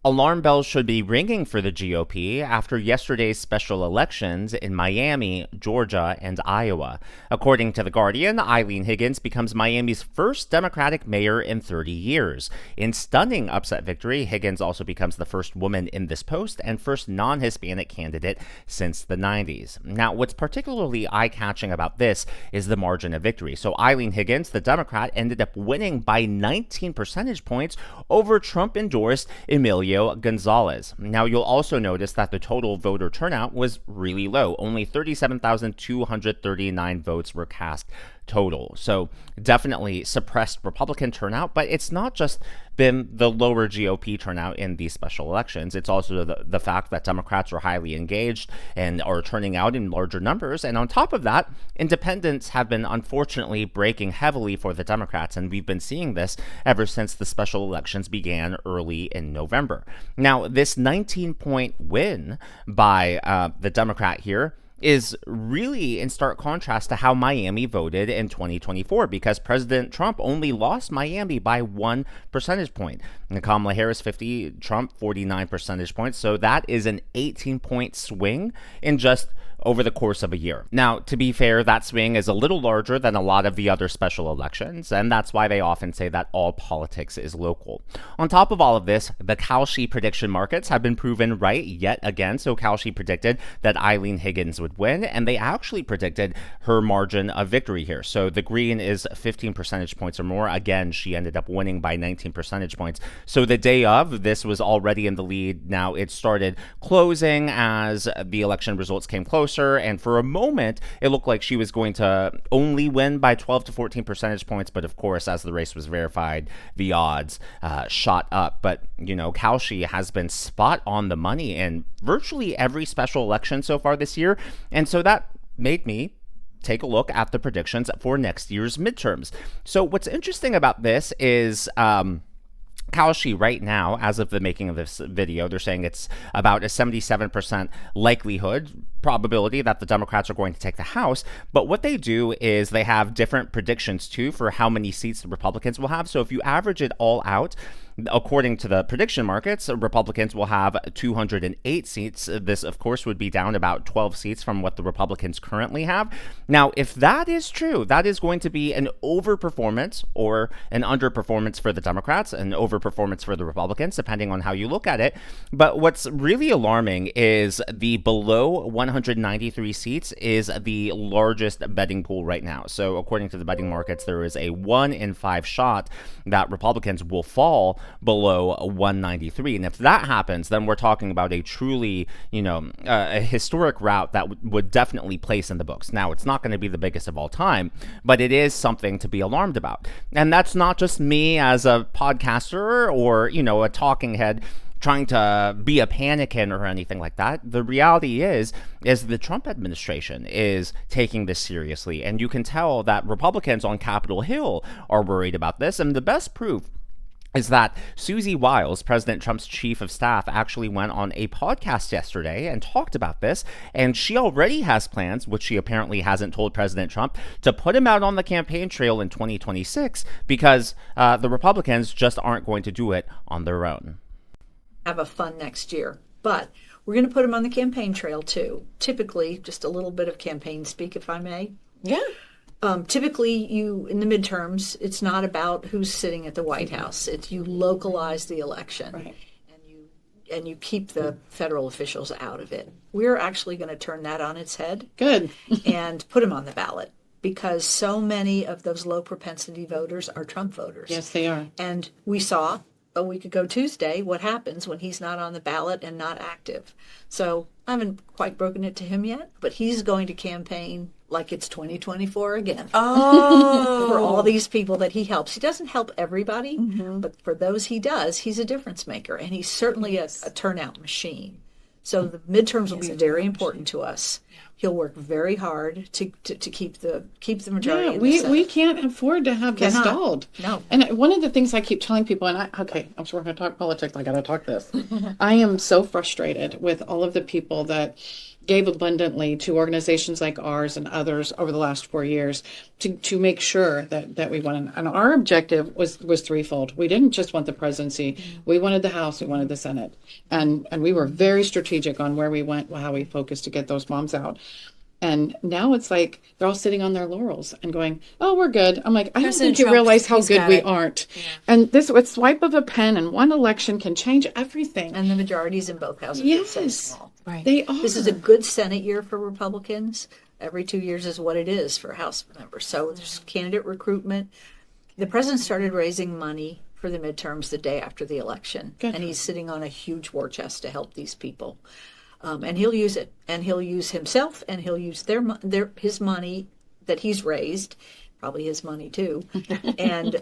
Alarm bells should be ringing for the GOP after yesterday's special elections in Miami, Georgia, and Iowa. According to The Guardian, Eileen Higgins becomes Miami's first Democratic mayor in 30 years. In stunning upset victory, Higgins also becomes the first woman in this post and first non-Hispanic candidate since the 90s. Now, what's particularly eye-catching about this is the margin of victory. So Eileen Higgins, the Democrat, ended up winning by 19 percentage points over Trump-endorsed Emilio Gonzalez. Now, you'll also notice that the total voter turnout was really low. Only 37,239 votes were cast total. So definitely suppressed Republican turnout, but it's not just been the lower GOP turnout in these special elections. It's also the fact that Democrats are highly engaged and are turning out in larger numbers. And on top of that, independents have been unfortunately breaking heavily for the Democrats. And we've been seeing this ever since the special elections began early in November. Now, this 19-point win by the Democrat here is really in stark contrast to how Miami voted in 2024, because President Trump only lost Miami by 1 percentage point. And Kamala Harris 50, Trump 49 percentage points. So that is an 18-point swing in just over the course of a year. Now, to be fair, that swing is a little larger than a lot of the other special elections, and that's why they often say that all politics is local. On top of all of this, the Kalshi prediction markets have been proven right yet again. So Kalshi predicted that Eileen Higgins would win, and they actually predicted her margin of victory here. So the green is 15 percentage points or more. Again, she ended up winning by 19 percentage points. So the day of, this was already in the lead. Now it started closing as the election results came closer. And for a moment, it looked like she was going to only win by 12 to 14 percentage points. But of course, as the race was verified, the odds shot up. But, you know, Kalshi has been spot on the money in virtually every special election so far this year. And so that made me take a look at the predictions for next year's midterms. So what's interesting about this is Kalshi right now, as of the making of this video, they're saying it's about a 77% likelihood probability that the Democrats are going to take the House. But what they do is they have different predictions too for how many seats the Republicans will have. So if you average it all out, according to the prediction markets, Republicans will have 208 seats. This, of course, would be down about 12 seats from what the Republicans currently have. Now, if that is true, that is going to be an overperformance or an underperformance for the Democrats, an overperformance for the Republicans, depending on how you look at it. But what's really alarming is the below 193 seats is the largest betting pool right now. So according to the betting markets, there is a 1 in 5 shot that Republicans will fall below 193. And if that happens, then we're talking about a truly, a historic rout that would definitely place in the books. Now, it's not going to be the biggest of all time, but it is something to be alarmed about. And that's not just me as a podcaster or, a talking head trying to be a panican or anything like that. The reality is the Trump administration is taking this seriously. And you can tell that Republicans on Capitol Hill are worried about this. And the best proof is that Susie Wiles, President Trump's chief of staff, actually went on a podcast yesterday and talked about this. And she already has plans, which she apparently hasn't told President Trump, to put him out on the campaign trail in 2026 because the Republicans just aren't going to do it on their own. Have a fun next year, but we're going to put him on the campaign trail too. Typically, just a little bit of campaign speak, if I may. Yeah. Typically, in the midterms, it's not about who's sitting at the White House. It's you localize the election, right, and you keep the federal officials out of it. We're actually going to turn that on its head. Good. And put him on the ballot because so many of those low propensity voters are Trump voters. Yes, they are. And we saw a week ago Tuesday what happens when he's not on the ballot and not active. So I haven't quite broken it to him yet, but he's going to campaign like it's 2024 again. Oh. For all these people that he helps. He doesn't help everybody, mm-hmm. but for those he does, he's a difference maker, and he's certainly a turnout machine. So the midterms will be very important to us. He'll work very hard to keep the majority. Yeah, we can't afford to have this stalled. No. And one of the things I keep telling people, and I'm sure we're going to talk politics. I got to talk this. I am so frustrated with all of the people that gave abundantly to organizations like ours and others over the last 4 years to make sure that we won. And our objective was threefold. We didn't just want the presidency. We wanted the House, we wanted the Senate. And we were very strategic on where we went, how we focused to get those moms out. And now it's like they're all sitting on their laurels and going, "Oh, we're good." I'm like, I don't President think you Trump, realize how he's good got we it. aren't. And this with swipe of a pen and one election can change everything. And the majorities in both houses are so Yes, small. Right. they are. This is a good Senate year for Republicans. Every 2 years is what it is for House members. So there's candidate recruitment. The president started raising money for the midterms the day after the election. Good. And he's sitting on a huge war chest to help these people. And he'll use it. And he'll use himself, and he'll use his money that he's raised, probably his money too. and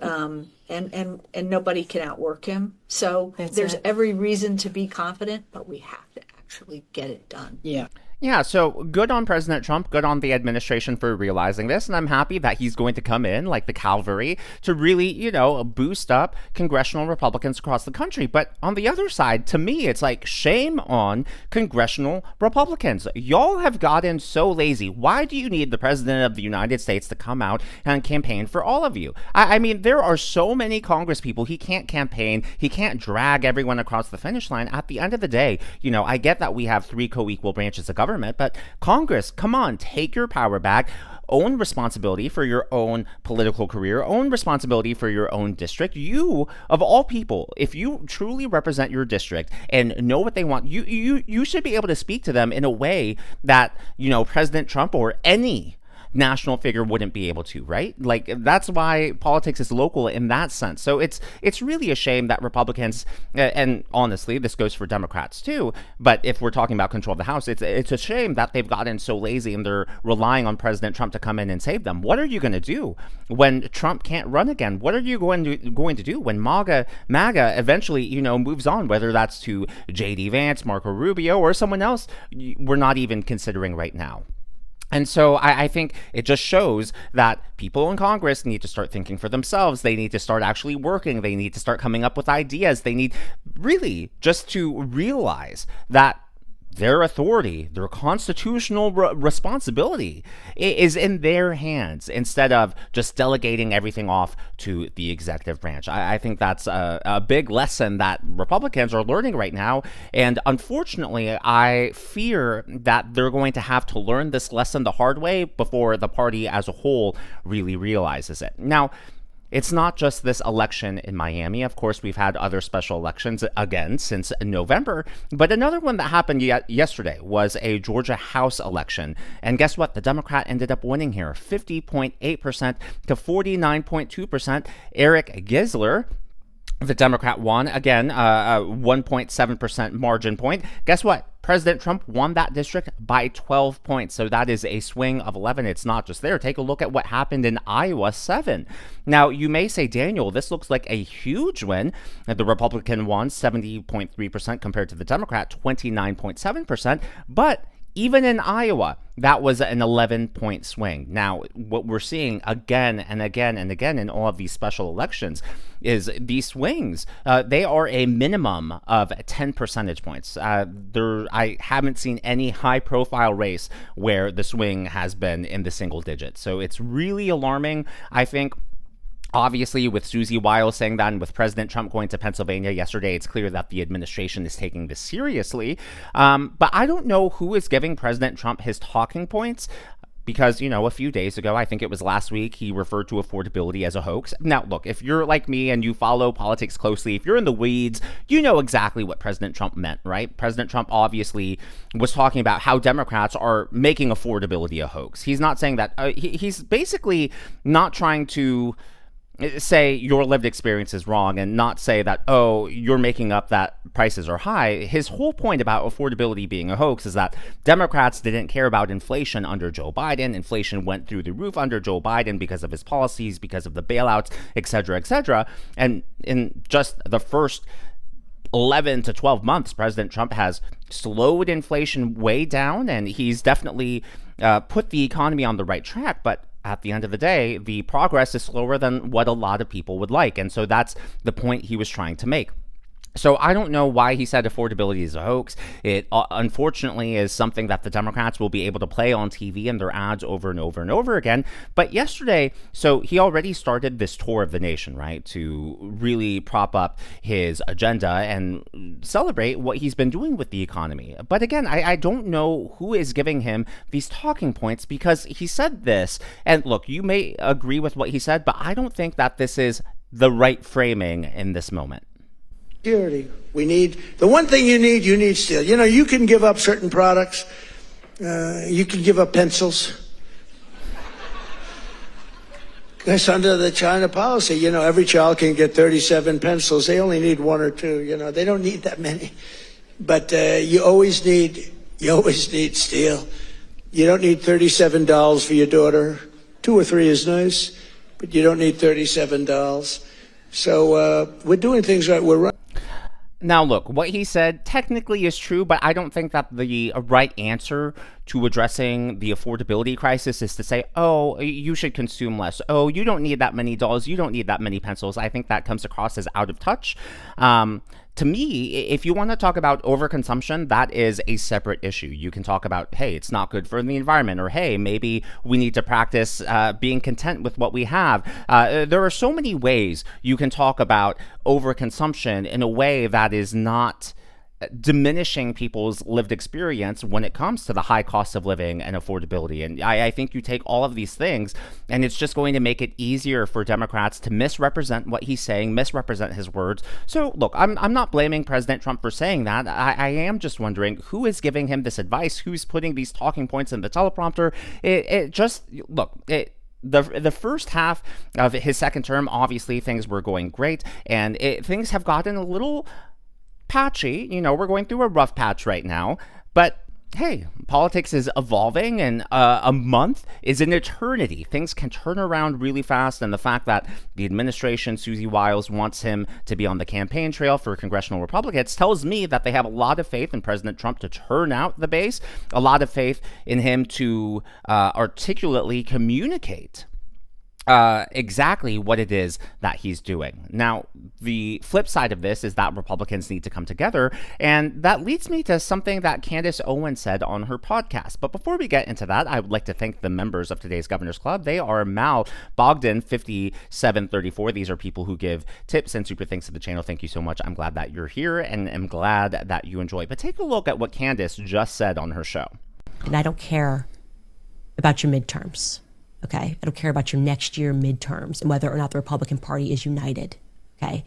nobody can outwork him. So there's every reason to be confident, but we have to actually get it done. Yeah. Yeah, so good on President Trump, good on the administration for realizing this, and I'm happy that he's going to come in like the cavalry to really, boost up congressional Republicans across the country. But on the other side, to me, it's like shame on congressional Republicans. Y'all have gotten so lazy. Why do you need the President of the United States to come out and campaign for all of you? I mean, there are so many Congress people. He can't campaign. He can't drag everyone across the finish line. At the end of the day, I get that we have three co-equal branches of government, but Congress, come on, take your power back. Own responsibility for your own political career, own responsibility for your own district. You, of all people, if you truly represent your district and know what they want, you should be able to speak to them in a way that, President Trump or any national figure wouldn't be able to, right? Like, that's why politics is local in that sense. So it's really a shame that Republicans, and honestly, this goes for Democrats too, but if we're talking about control of the House, it's a shame that they've gotten so lazy and they're relying on President Trump to come in and save them. What are you going to do when Trump can't run again? What are you going to do when MAGA eventually, moves on, whether that's to J.D. Vance, Marco Rubio, or someone else we're not even considering right now? And so I think it just shows that people in Congress need to start thinking for themselves. They need to start actually working. They need to start coming up with ideas. They need really just to realize that their authority, their constitutional responsibility is in their hands instead of just delegating everything off to the executive branch. I think that's a big lesson that Republicans are learning right now. And unfortunately, I fear that they're going to have to learn this lesson the hard way before the party as a whole really realizes it. Now, it's not just this election in Miami. Of course, we've had other special elections again since November. But another one that happened yesterday was a Georgia House election. And guess what? The Democrat ended up winning here, 50.8% to 49.2%. Eric Gisler, the Democrat, won again, 1.7% margin point. Guess what? President Trump won that district by 12 points. So that is a swing of 11. It's not just there. Take a look at what happened in Iowa, 7. Now, you may say, Daniel, this looks like a huge win. The Republican won 70.3% compared to the Democrat, 29.7%. But even in Iowa, that was an 11-point swing. Now, what we're seeing again and again and again in all of these special elections is these swings. They are a minimum of 10 percentage points. I haven't seen any high-profile race where the swing has been in the single digits. So it's really alarming, I think. Obviously, with Susie Wiles saying that and with President Trump going to Pennsylvania yesterday, it's clear that the administration is taking this seriously. But I don't know who is giving President Trump his talking points. Because, a few days ago, I think it was last week, he referred to affordability as a hoax. Now, look, if you're like me and you follow politics closely, if you're in the weeds, you know exactly what President Trump meant, right? President Trump obviously was talking about how Democrats are making affordability a hoax. He's not saying that. He's basically not trying to say your lived experience is wrong and not say that, oh, you're making up that prices are high. His whole point about affordability being a hoax is that Democrats didn't care about inflation under Joe Biden. Inflation went through the roof under Joe Biden because of his policies, because of the bailouts, et cetera, et cetera. And in just the first 11 to 12 months, President Trump has slowed inflation way down, and he's definitely put the economy on the right track. But at the end of the day, the progress is slower than what a lot of people would like. And so that's the point he was trying to make. So I don't know why he said affordability is a hoax. It unfortunately is something that the Democrats will be able to play on TV in their ads over and over and over again. But yesterday, so he already started this tour of the nation, right, to really prop up his agenda and celebrate what he's been doing with the economy. But again, I don't know who is giving him these talking points, because he said this, and look, you may agree with what he said, but I don't think that this is the right framing in this moment. Security. We need the one thing you need steel. You know, you can give up certain products. You can give up pencils. Because under the China policy, you know, every child can get 37 pencils. They only need one or two. You know, they don't need that many. But you always need steel. You don't need $37 for your daughter. 2 or 3 is nice, but you don't need $37. So we're doing things right. We're right. Now, look, what he said technically is true, but I don't think that the right answer to addressing the affordability crisis is to say, oh, you should consume less. Oh, you don't need that many dolls. You don't need that many pencils. I think that comes across as out of touch. To me, if you want to talk about overconsumption, that is a separate issue. You can talk about, hey, it's not good for the environment, or hey, maybe we need to practice being content with what we have. There are so many ways you can talk about overconsumption in a way that is not diminishing people's lived experience when it comes to the high cost of living and affordability. And I think you take all of these things, and it's just going to make it easier for Democrats to misrepresent what he's saying, misrepresent his words. So look, I'm not blaming President Trump for saying that. I am just wondering who is giving him this advice, who's putting these talking points in the teleprompter. The first half of his second term, obviously things were going great, and things have gotten a little patchy. You know, we're going through a rough patch right now, but hey, politics is evolving, and a month is an eternity. Things can turn around really fast, and the fact that the administration, Susie Wiles, wants him to be on the campaign trail for congressional Republicans tells me that they have a lot of faith in President Trump to turn out the base, a lot of faith in him to articulately communicate exactly what it is that he's doing. Now, the flip side of this is that Republicans need to come together, and that leads me to something that Candace Owens said on her podcast. But before we get into that, I would like to thank the members of today's Governor's Club. They are Mal, Bogdan, 5734. These are people who give tips and super thanks to the channel. Thank you so much. I'm glad that you're here, and I'm glad that you enjoy. But take a look at what Candace just said on her show. And I don't care about your midterms. Okay, I don't care about your next year midterms and whether or not the Republican Party is united. Okay.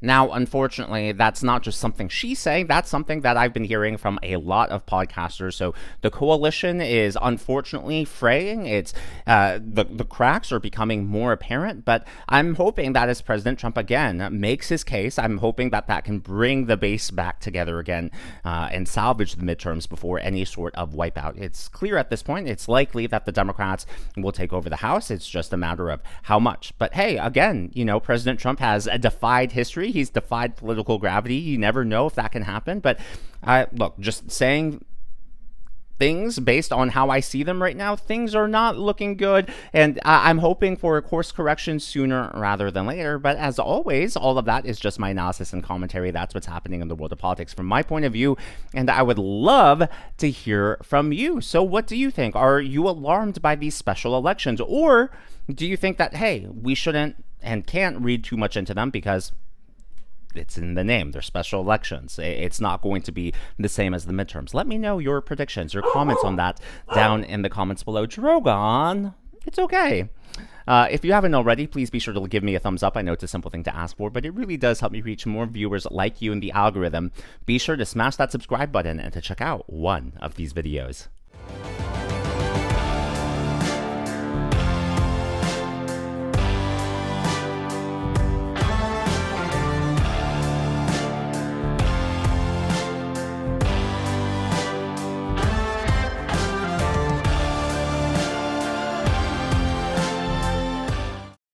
Now, unfortunately, that's not just something she's saying. That's something that I've been hearing from a lot of podcasters. So the coalition is unfortunately fraying. It's the cracks are becoming more apparent. But I'm hoping that as President Trump again makes his case, I'm hoping that that can bring the base back together again and salvage the midterms before any sort of wipeout. It's clear at this point. It's likely that the Democrats will take over the House. It's just a matter of how much. But hey, again, you know, President Trump has defied history. He's defied political gravity. You never know if that can happen. But look, just saying things based on how I see them right now, things are not looking good. And I'm hoping for a course correction sooner rather than later. But as always, all of that is just my analysis and commentary. That's what's happening in the world of politics from my point of view. And I would love to hear from you. So what do you think? Are you alarmed by these special elections? Or do you think that, hey, we shouldn't and can't read too much into them because it's in the name. They're special elections. It's not going to be the same as the midterms. Let me know your predictions, your comments on that down in the comments below. Drogon, it's okay. If you haven't already, please be sure to give me a thumbs up. I know it's a simple thing to ask for, but it really does help me reach more viewers like you in the algorithm. Be sure to smash that subscribe button and to check out one of these videos.